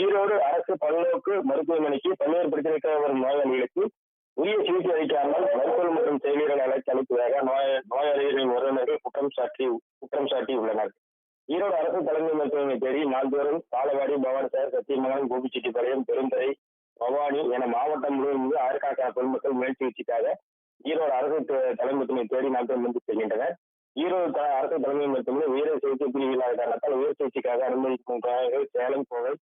ஈரோடு அரசு பல்நோக்கு மருத்துவமனைக்கு பல்வேறு பிரச்சனைக்காக வரும் நோயாளிகளுக்கு உரிய சிகிச்சை அளிக்காமல் மருத்துவர் மற்றும் செயலீரல் அழைத்து அளிப்பதாக நோயாளிகளின் உறவினர்கள் குற்றம் சாட்டி உள்ளனர். ஈரோடு அரசு தலைமை மருத்துவமனை தேடி நாள்தோறும் பாலவாடி, பவானிசாகர், சத்தியமங்கலம், கோபிச்செட்டிப்பாளையம், பெருந்துறை, பவானி என மாவட்டம் முழுவதும் ஆயிரக்கணக்கான பொதுமக்கள் மேல் சிகிச்சைக்காக ஈரோடு அரசு தலைமை மருத்துவமனை தேடி நாட்கள் வந்து செல்கின்றனர். ஈரோடு அரசு தலைமை மருத்துவமனை உயர் சிகிச்சை பிரிவு இல்லாத காரணத்தால் உயர் சிகிச்சைக்காக அனுமதிக்கும் நோயாளிகள் சேலம், கோவை,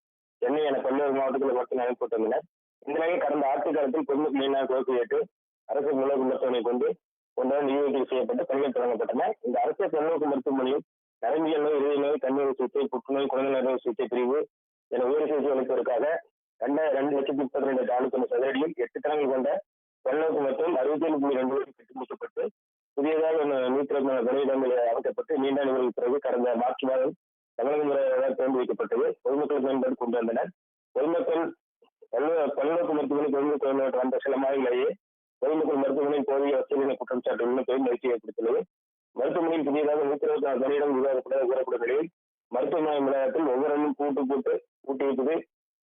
சென்னை என பல்வேறு மாவட்டங்களில் மட்டும் அனுப்பப்பட்டுள்ளனர். இந்த நிலையில் கடந்த ஆட்சிக்காலத்தில் பொதுமக்களின் கோரிக்கை ஏற்று அரசு பல்நோக்கு மருத்துவமனை கொண்டு நிதியொதுக்கீடு செய்யப்பட்டு பணிகள் தொடங்கப்பட்டன. இந்த அரசு பல்நோக்கு மருத்துவமனையில் நரம்பியல் நோய், இதய நோய், கண்ணீர் சிகிச்சை, புற்றுநோய், குழந்தை நோய் சிகிச்சை பிரிவு என உயர் சிகிச்சை அளிப்பதற்காக 2,32,2 ஆளுக்கு சதுரடியில் 8 தளங்கள் கொண்ட பல்நோக்கு மருத்துவம் 67.2 கட்டி முடிக்கப்பட்டு புதியதாக 124 பணியிடங்கள் அமைக்கப்பட்டு நீண்ட நிகழ்வு பிறகு கடந்த மார்ச் மாதம் தமிழக முறையாக திறந்து வைக்கப்பட்டது. பொதுமக்கள் மேம்பாடு கொண்டு வந்தனர். பொதுமக்கள் பல்நோக்கு மருத்துவமனை பொதுமக்கள் வந்த சில மாதங்களையே பொதுமக்கள் மருத்துவமனையில் போதிய வசதியான குற்றம் சாட்டுகளும் பெரும் மகிழ்ச்சி ஏற்படுத்தியுள்ளது. மருத்துவமனையில் புதியதாக 124 பணியிடம் கூறப்படும் நிலையில் மருத்துவமனை வளாகத்தில் ஒவ்வொருவரும் கூட்டி வைப்பது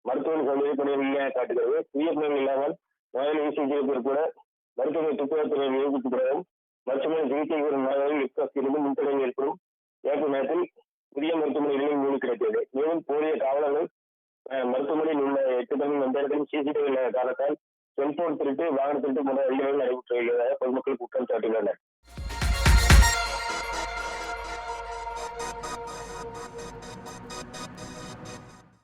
மருத்துவமனை சௌகரிய பணிகளை காட்டுகிறது. புதிய பணிகள் இல்லாமல் நோயாளி சிகிச்சை கூட மருத்துவமனை துப்புரவுத்துறை நியமிக்கப்படும். மருத்துவமனை சிகிச்சை பெறும் நோயாளிகள் இருந்து முன்தடை ஏற்படும் ஏற்படும் நேரத்தில் புதிய மருத்துவமனைகளில் மூடி கிடைத்தது. மேலும் போதிய காவலர்கள் மருத்துவமனையில் உள்ள 8 தளங்கள் எந்த இடத்திலும் சிசிடிவி இல்லாத காரணத்தால் செல்போன் திருட்டு, வாகன திருட்டு போன்ற அதிகாரிகள் நடைபெற்று வருவதாக பொதுமக்கள் குற்றம் சாட்டியுள்ளனர்.